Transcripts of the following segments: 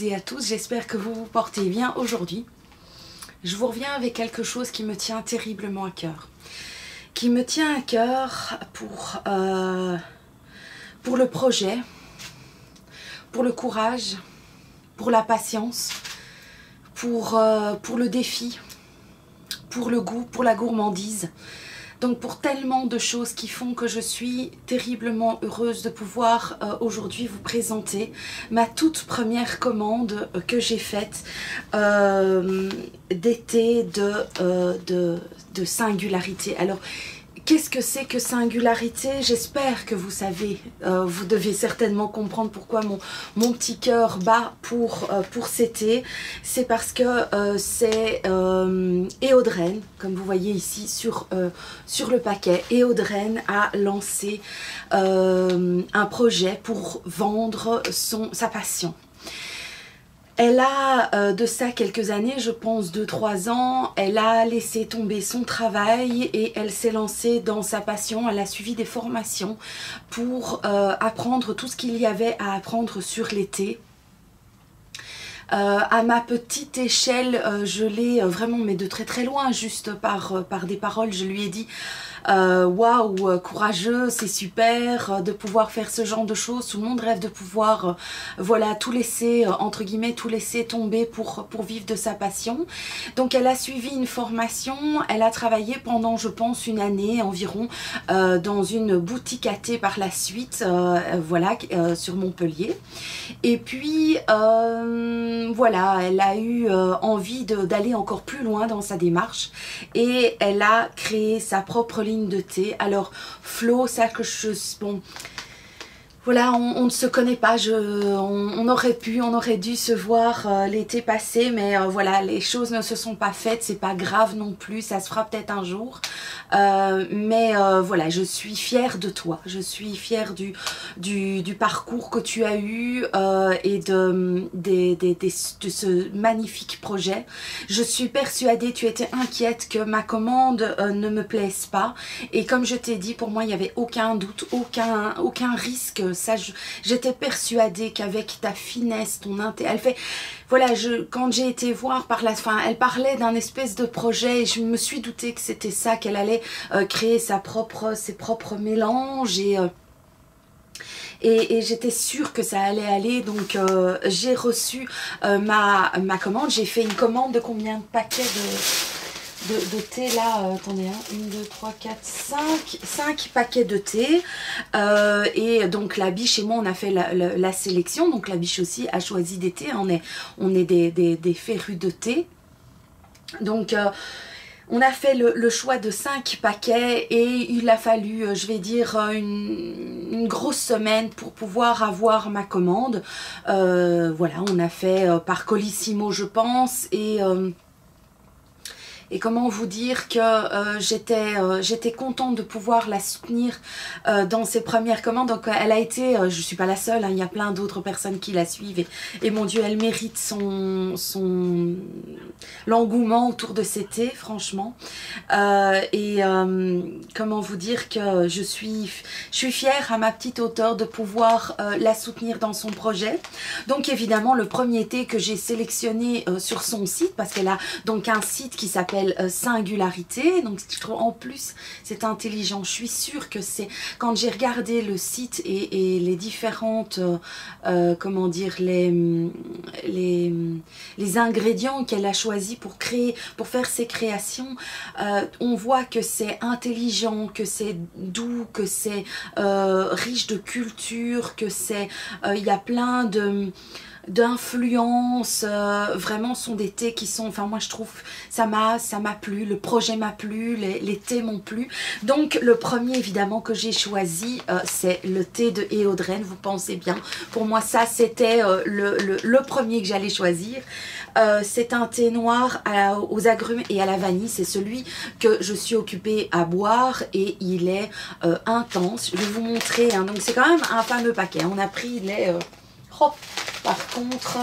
et à tous, j'espère que vous vous portez bien aujourd'hui. Je vous reviens avec quelque chose qui me tient terriblement à cœur. Qui me tient à cœur pour le projet, pour le courage, pour la patience, pour le défi, pour le goût, pour la gourmandise. Donc pour tellement de choses qui font que je suis terriblement heureuse de pouvoir aujourd'hui vous présenter ma toute première commande que j'ai faite d'été de singularité. Alors qu'est-ce que c'est que singularité? J'espère que vous savez, vous devez certainement comprendre pourquoi mon petit cœur bat pour cet été. C'est parce que c'est Eodren, comme vous voyez ici sur le paquet. Eodren a lancé un projet pour vendre sa passion. Elle a de ça quelques années, je pense 2-3 ans, elle a laissé tomber son travail et elle s'est lancée dans sa passion. Elle a suivi des formations pour apprendre tout ce qu'il y avait à apprendre sur l'été. À ma petite échelle, je l'ai vraiment, mais de très très loin, juste par des paroles, je lui ai dit waouh, courageux, c'est super de pouvoir faire ce genre de choses. Tout le monde rêve de pouvoir voilà, tout laisser, entre guillemets, tout laisser tomber pour vivre de sa passion. Donc elle a suivi une formation, elle a travaillé pendant, je pense, une année environ dans une boutique à thé par la suite, voilà, sur Montpellier. Et puis voilà, elle a eu envie d'aller encore plus loin dans sa démarche et elle a créé sa propre ligne de thé. Alors Flo, ça que bon, voilà, on ne se connaît pas, on aurait dû se voir l'été passé, mais voilà, les choses ne se sont pas faites, c'est pas grave non plus, ça se fera peut-être un jour. Mais voilà, je suis fière de toi, je suis fière du parcours que tu as eu et de ce magnifique projet. Je suis persuadée, tu étais inquiète que ma commande ne me plaise pas, et comme je t'ai dit, pour moi il n'y avait aucun doute, aucun risque. Ça, j'étais persuadée qu'avec ta finesse, ton intérêt, elle fait, voilà, quand j'ai été voir par la fin, elle parlait d'un espèce de projet et je me suis doutée que c'était ça, qu'elle allait créer ses propres mélanges et j'étais sûre que ça allait aller. Donc j'ai reçu ma commande. J'ai fait une commande de combien de paquets de thé là, attendez, 1, 2, 3, 4, 5 paquets de thé, et donc la biche et moi on a fait la sélection, donc la biche aussi a choisi des thés, on est des férus de thé, donc on a fait le choix de 5 paquets et il a fallu, je vais dire, une grosse semaine pour pouvoir avoir ma commande. Voilà, on a fait par Colissimo je pense, et comment vous dire que j'étais contente de pouvoir la soutenir dans ses premières commandes. Donc elle a été, je ne suis pas la seule, hein, il y a plein d'autres personnes qui la suivent et mon Dieu, elle mérite l'engouement autour de ces thés, franchement. Comment vous dire que je suis fière à ma petite hauteur de pouvoir la soutenir dans son projet. Donc évidemment, le premier thé que j'ai sélectionné sur son site, parce qu'elle a donc un site qui s'appelle Singularité, donc je trouve en plus c'est intelligent. Je suis sûre que c'est, quand j'ai regardé le site et les différentes comment dire, les ingrédients qu'elle a choisis pour faire ses créations, on voit que c'est intelligent, que c'est doux, que c'est riche de culture, que c'est il y a plein d'influences, vraiment sont des thés qui sont, enfin moi je trouve ça m'a plu, le projet m'a plu, les thés m'ont plu. Donc le premier évidemment que j'ai choisi, c'est le thé de Eodren, vous pensez bien, pour moi ça c'était le premier que j'allais choisir. C'est un thé noir aux agrumes et à la vanille, c'est celui que je suis occupée à boire et il est intense. Je vais vous montrer, hein. Donc c'est quand même un fameux paquet, on a pris les par contre,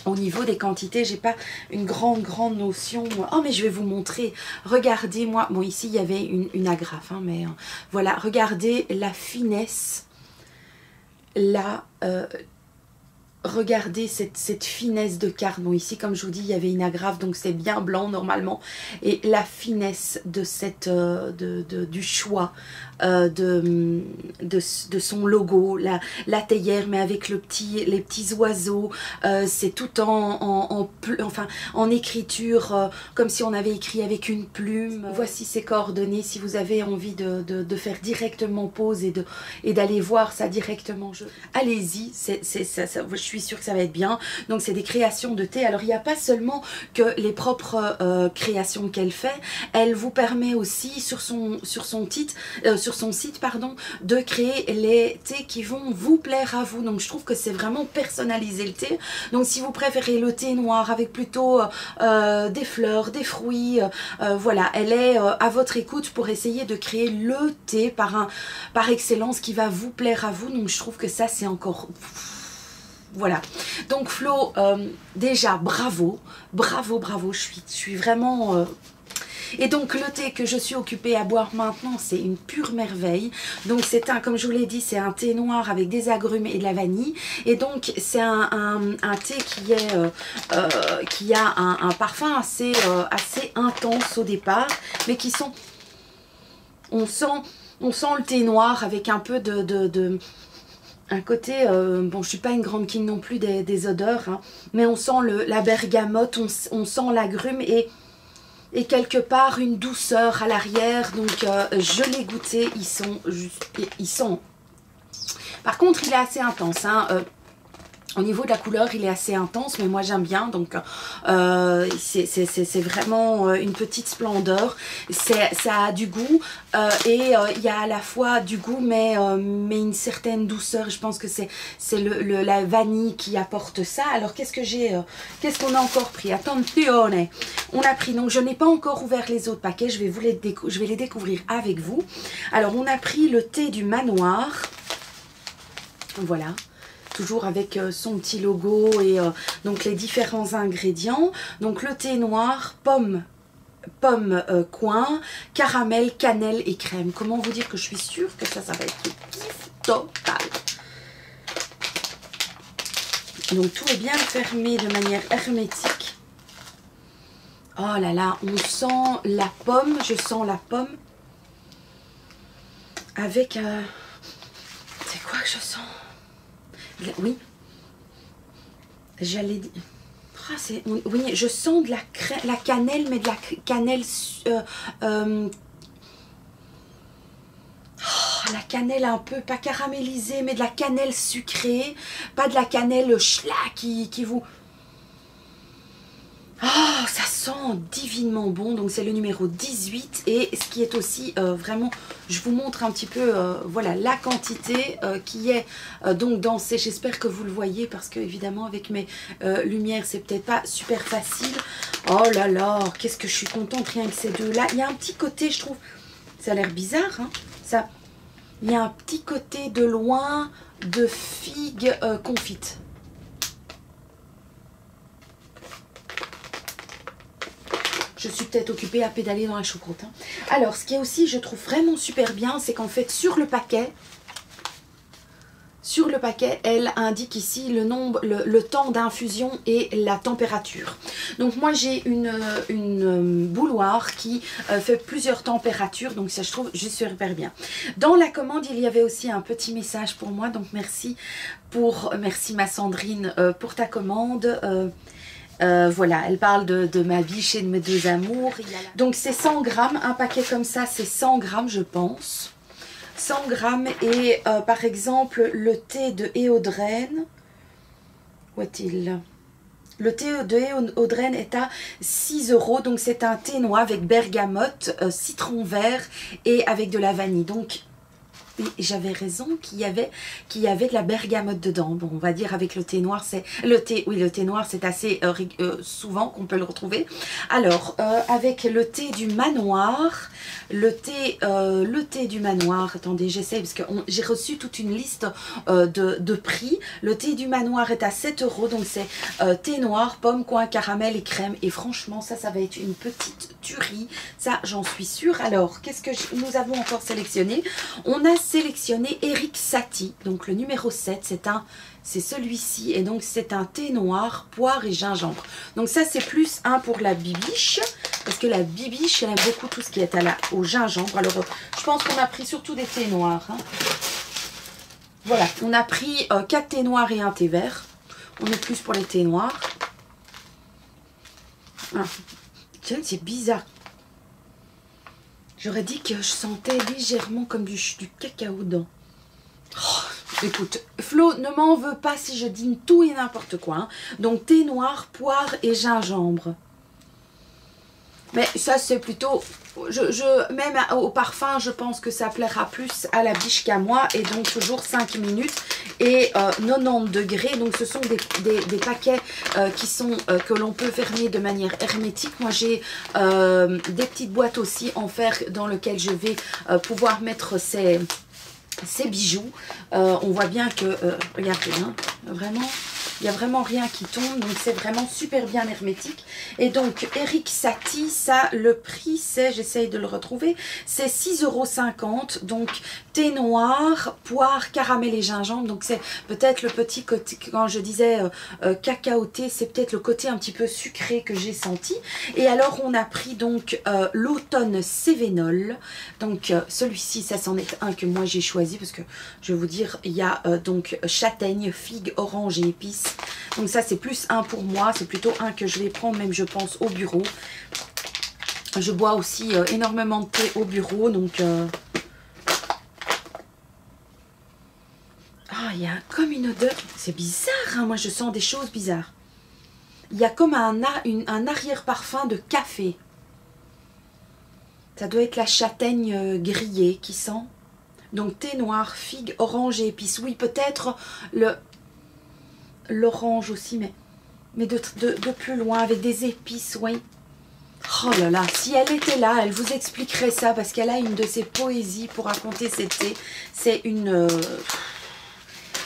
au niveau des quantités, j'ai pas une grande notion. Oh, mais je vais vous montrer. Regardez, moi, bon, ici il y avait une agrafe, hein, mais voilà, regardez la finesse, regardez cette finesse de carte. Bon, ici, comme je vous dis, il y avait une agrafe, donc c'est bien blanc normalement. Et la finesse de du choix de son logo, la théière, mais avec les petits oiseaux. C'est tout en écriture, comme si on avait écrit avec une plume. Voici ses coordonnées si vous avez envie de faire directement pause et d'aller voir ça directement. Allez-y, je suis sûre que ça va être bien. Donc c'est des créations de thé. Alors il n'y a pas seulement que les propres créations qu'elle fait, elle vous permet aussi sur son site de créer les thés qui vont vous plaire à vous. Donc je trouve que c'est vraiment personnalisé le thé. Donc si vous préférez le thé noir avec plutôt des fleurs, des fruits, voilà, elle est à votre écoute pour essayer de créer le thé par excellence qui va vous plaire à vous. Donc je trouve que ça c'est encore... Voilà, donc Flo, déjà bravo, je suis vraiment... Et donc le thé que je suis occupée à boire maintenant, c'est une pure merveille. Donc c'est comme je vous l'ai dit, c'est un thé noir avec des agrumes et de la vanille. Et donc c'est un thé qui a un parfum assez intense au départ, mais qui sont... On sent le thé noir avec un peu un côté, bon je suis pas une grande king non plus des odeurs, hein, mais on sent la bergamote, on sent l'agrume et quelque part une douceur à l'arrière. Donc je l'ai goûté, ils sont... Par contre il est assez intense, hein, au niveau de la couleur, il est assez intense, mais moi j'aime bien. Donc c'est vraiment une petite splendeur. Ça a du goût et il y a à la fois du goût, mais une certaine douceur. Je pense que c'est la vanille qui apporte ça. Alors qu'est-ce qu'on a encore pris? Attenzione, on a pris. Donc je n'ai pas encore ouvert les autres paquets. Je vais les découvrir avec vous. Alors on a pris le thé du manoir. Voilà. Toujours avec son petit logo et donc les différents ingrédients. Donc le thé noir, pomme, coin, caramel, cannelle et crème. Comment vous dire que je suis sûre que ça va être le kiff total. Donc tout est bien fermé de manière hermétique. Oh là là, on sent la pomme, je sens la pomme. Avec... c'est quoi que je sens? Oui, j'allais dire... oui, je sens de la cannelle, mais de la cannelle... la cannelle un peu, pas caramélisée, mais de la cannelle sucrée. Pas de la cannelle schla qui vous... Oh, ça sent divinement bon. Donc c'est le numéro 18. Et ce qui est aussi vraiment, je vous montre un petit peu, voilà, la quantité qui est donc dans ces... J'espère que vous le voyez parce que évidemment avec mes lumières, c'est peut-être pas super facile. Oh là là, qu'est-ce que je suis contente rien que ces deux-là. Il y a un petit côté, je trouve, ça a l'air bizarre, hein, ça. Il y a un petit côté de loin de figue confite. Je suis peut-être occupée à pédaler dans la choucroute. Hein. Alors, ce qui est aussi, je trouve vraiment super bien, c'est qu'en fait, sur le paquet, elle indique ici le temps d'infusion et la température. Donc moi, j'ai une bouilloire qui fait plusieurs températures. Donc ça, je trouve juste super bien. Dans la commande, il y avait aussi un petit message pour moi. Donc merci ma Sandrine pour ta commande. Voilà, elle parle de ma biche et de mes deux amours. Donc c'est 100 grammes, un paquet comme ça c'est 100 grammes je pense. 100 grammes et par exemple le thé de Éodrène, où est-il? Le thé de Éodrène est à 6 €, donc c'est un thé noir avec bergamote, citron vert et avec de la vanille. Donc j'avais raison qu'il y avait de la bergamote dedans. Bon, on va dire avec le thé noir, le thé noir, c'est assez souvent qu'on peut le retrouver. Alors, avec le thé du manoir, le thé du manoir, attendez, j'essaie parce que j'ai reçu toute une liste de prix. Le thé du manoir est à 7 €, donc c'est thé noir, pomme, coin, caramel et crème. Et franchement, ça va être une petite tuerie. Ça, j'en suis sûre. Alors, qu'est-ce que nous avons encore sélectionné? On a sélectionné Eric Satie, donc le numéro 7, c'est celui-ci, et donc c'est un thé noir, poire et gingembre. Donc ça c'est plus un pour la bibiche, parce que la bibiche elle aime beaucoup tout ce qui est au gingembre. Alors je pense qu'on a pris surtout des thés noirs. Hein. Voilà, on a pris 4 thés noirs et un thé vert. On est plus pour les thés noirs. Ah. Tiens, c'est bizarre. J'aurais dit que je sentais légèrement comme du cacao dedans. Oh, écoute, Flo, ne m'en veux pas si je dîne tout et n'importe quoi. Hein. Donc, thé noir, poire et gingembre. Mais ça, c'est plutôt... même au parfum, je pense que ça plaira plus à la biche qu'à moi. Et donc, toujours 5 minutes et 90 degrés. Donc, ce sont des paquets que l'on peut fermer de manière hermétique. Moi, j'ai des petites boîtes aussi en fer dans lesquelles je vais pouvoir mettre ces bijoux. On voit bien que, regardez, hein, vraiment... Il n'y a vraiment rien qui tombe, donc c'est vraiment super bien hermétique. Et donc, Eric Satie, ça, le prix, c'est, j'essaye de le retrouver, c'est 6,50 €. Donc, thé noir, poire, caramel et gingembre. Donc, c'est peut-être le petit côté, quand je disais cacao thé, c'est peut-être le côté un petit peu sucré que j'ai senti. Et alors, on a pris donc l'automne Cévenol. Donc, celui-ci, ça c'en est un que moi j'ai choisi parce que, je vais vous dire, il y a donc châtaigne, figue, orange et épices. Donc ça c'est plus un pour moi, c'est plutôt un que je vais prendre même je pense au bureau. Je bois aussi énormément de thé au bureau, donc ah, il y a comme une odeur, c'est bizarre, hein, moi je sens des choses bizarres. Il y a comme un arrière-parfum de café. Ça doit être la châtaigne grillée qui sent. Donc thé noir, figue, orange et épices. Oui, peut-être l'orange aussi, mais de plus loin, avec des épices, oui. Oh là là, si elle était là, elle vous expliquerait ça, parce qu'elle a une de ses poésies pour raconter ses thés. C'est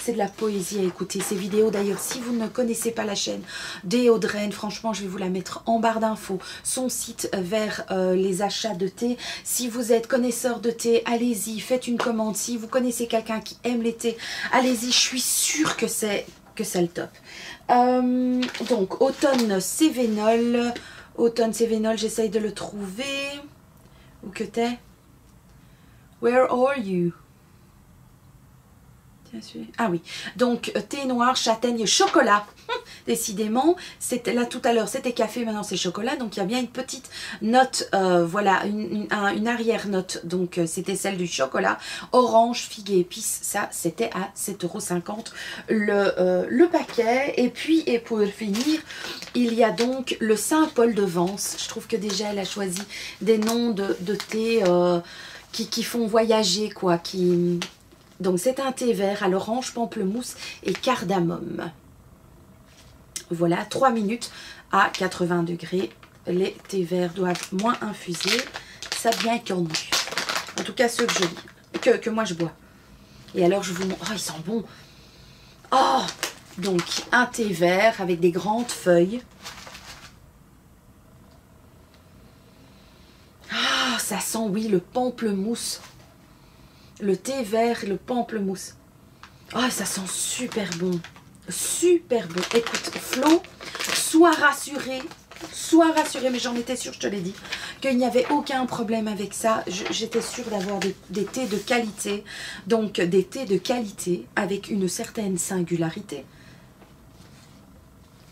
c'est de la poésie à écouter, ces vidéos. D'ailleurs, si vous ne connaissez pas la chaîne des Audreyne, franchement, je vais vous la mettre en barre d'infos. Son site vers les achats de thé. Si vous êtes connaisseur de thé, allez-y, faites une commande. Si vous connaissez quelqu'un qui aime les thés, allez-y, je suis sûre que c'est le top. Donc, automne Cévenol. Automne Cévenol, j'essaye de le trouver. Où que t'es? Where are you? Ah oui, donc thé noir, châtaigne, chocolat. Décidément, c'était là tout à l'heure, c'était café, maintenant c'est chocolat. Donc il y a bien une petite note, voilà, une arrière-note. Donc c'était celle du chocolat. Orange, figue et épices, ça c'était à 7,50 € le paquet. Et puis, et pour finir, il y a donc le Saint-Paul de Vence. Je trouve que déjà elle a choisi des noms de thé qui font voyager, quoi, Donc c'est un thé vert à l'orange, pamplemousse et cardamome. Voilà, 3 minutes à 80 degrés. Les thés verts doivent moins infuser. Ça devient connu. En tout cas ceux que je lis, que moi je bois. Et alors je vous montre. Oh, ils sont bons. Oh, donc un thé vert avec des grandes feuilles. Ah, ça sent, oui, le pamplemousse. Le thé vert et le pamplemousse. Oh, ça sent super bon. Super bon. Écoute, Flo, sois rassurée, mais j'en étais sûre, je te l'ai dit, qu'il n'y avait aucun problème avec ça. J'étais sûre d'avoir des thés de qualité. Donc, des thés de qualité avec une certaine singularité.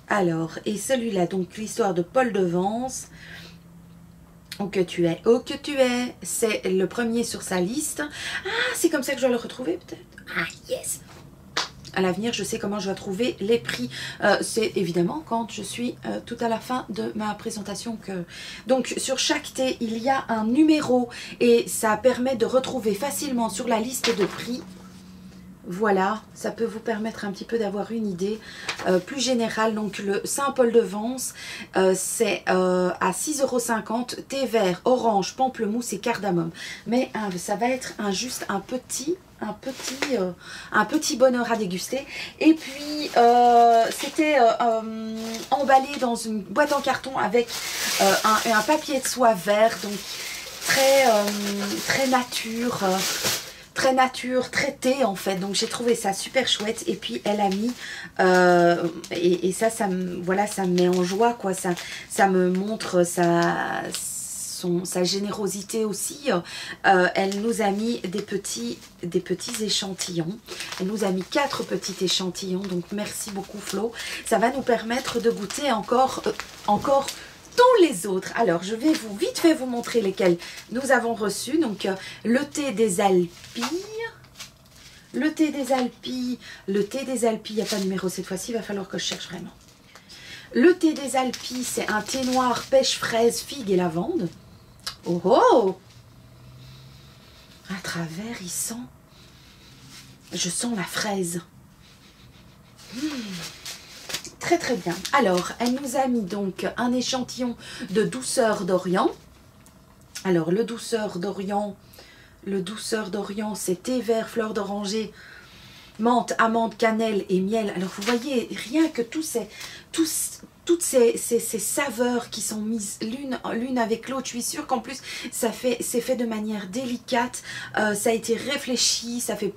Alors, et celui-là, donc l'histoire de Paul de Vence. Oh que tu es, c'est le premier sur sa liste. Ah, c'est comme ça que je dois le retrouver peut-être. Ah, yes. À l'avenir, je sais comment je vais trouver les prix. C'est évidemment quand je suis tout à la fin de ma présentation. Donc, sur chaque thé, il y a un numéro et ça permet de retrouver facilement sur la liste de prix. Voilà, ça peut vous permettre un petit peu d'avoir une idée plus générale. Donc le Saint-Paul de Vence, c'est à 6,50 €, thé vert, orange, pamplemousse et cardamome. Mais ça va être juste un petit bonheur à déguster. Et puis c'était emballé dans une boîte en carton avec un papier de soie vert, donc très nature. très nature, très thé en fait. Donc j'ai trouvé ça super chouette. Et puis elle a mis, et ça voilà, ça me met en joie quoi. Ça me montre sa générosité aussi. Elle nous a mis des petits échantillons. Elle nous a mis 4 petits échantillons. Donc merci beaucoup Flo. Ça va nous permettre de goûter encore tous les autres. Alors je vais vite fait vous montrer lesquels nous avons reçus. Donc le thé des Alpilles. Le thé des Alpilles. Le thé des Alpilles. Il n'y a pas de numéro cette fois-ci. Il va falloir que je cherche vraiment. Le thé des Alpilles, c'est un thé noir pêche, fraise, figue et lavande. Oh oh! À travers, je sens la fraise. Très très bien. Alors, elle nous a mis donc un échantillon de douceur d'Orient. Alors, le douceur d'Orient, c'est thé vert, fleur d'oranger, menthe, amande, cannelle et miel. Alors, vous voyez, rien que toutes ces saveurs qui sont mises l'une avec l'autre. Je suis sûre qu'en plus, c'est fait de manière délicate. Ça a été réfléchi. Ça fait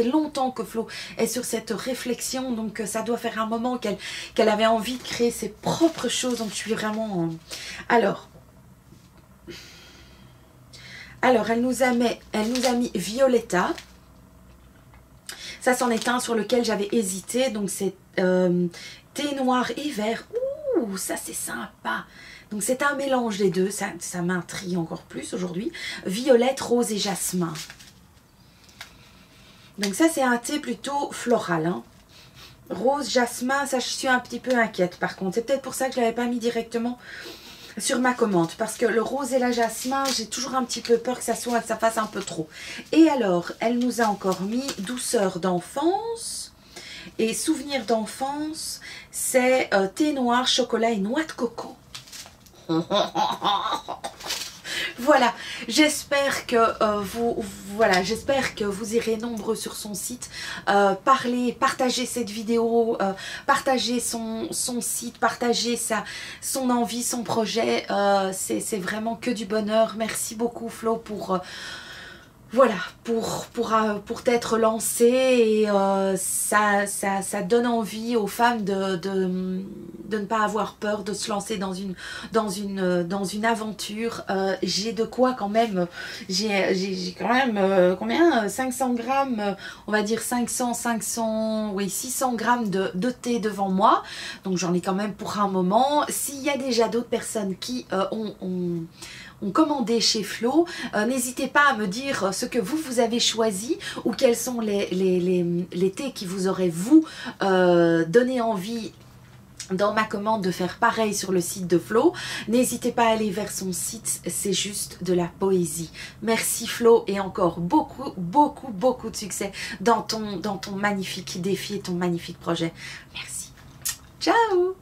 longtemps que Flo est sur cette réflexion. Donc, ça doit faire un moment qu'elle avait envie de créer ses propres choses. Donc, je suis vraiment... Alors, elle nous a mis Violetta. Ça, c'en est un sur lequel j'avais hésité. Donc, c'est thé noir et vert. Ouh, ça, c'est sympa. Donc, c'est un mélange des deux. Ça m'intrigue encore plus aujourd'hui. Violette, rose et jasmin. Donc, ça, c'est un thé plutôt floral. Hein. Rose, jasmin, ça, je suis un petit peu inquiète, par contre. C'est peut-être pour ça que je ne l'avais pas mis directement sur ma commande, parce que le rose et la jasmin, j'ai toujours un petit peu peur que ça fasse un peu trop. Et alors, elle nous a encore mis douceur d'enfance et souvenir d'enfance, c'est thé noir, chocolat et noix de coco. Voilà, j'espère que j'espère que vous irez nombreux sur son site, partagez cette vidéo, partagez son site, partagez son envie, son projet. C'est vraiment que du bonheur. Merci beaucoup Flo pour t'être lancé, et ça donne envie aux femmes de ne pas avoir peur de se lancer dans une aventure. J'ai de quoi quand même, j'ai quand même combien, 500 grammes, on va dire 600 grammes de thé devant moi, donc j'en ai quand même pour un moment. S'il y a déjà d'autres personnes qui ont commandé chez Flo, n'hésitez pas à me dire ce que vous avez choisi, ou quels sont les thés qui vous auraient donné envie dans ma commande de faire pareil sur le site de Flo. N'hésitez pas à aller vers son site, c'est juste de la poésie. Merci Flo, et encore beaucoup de succès dans ton magnifique défi et ton magnifique projet. Merci. Ciao.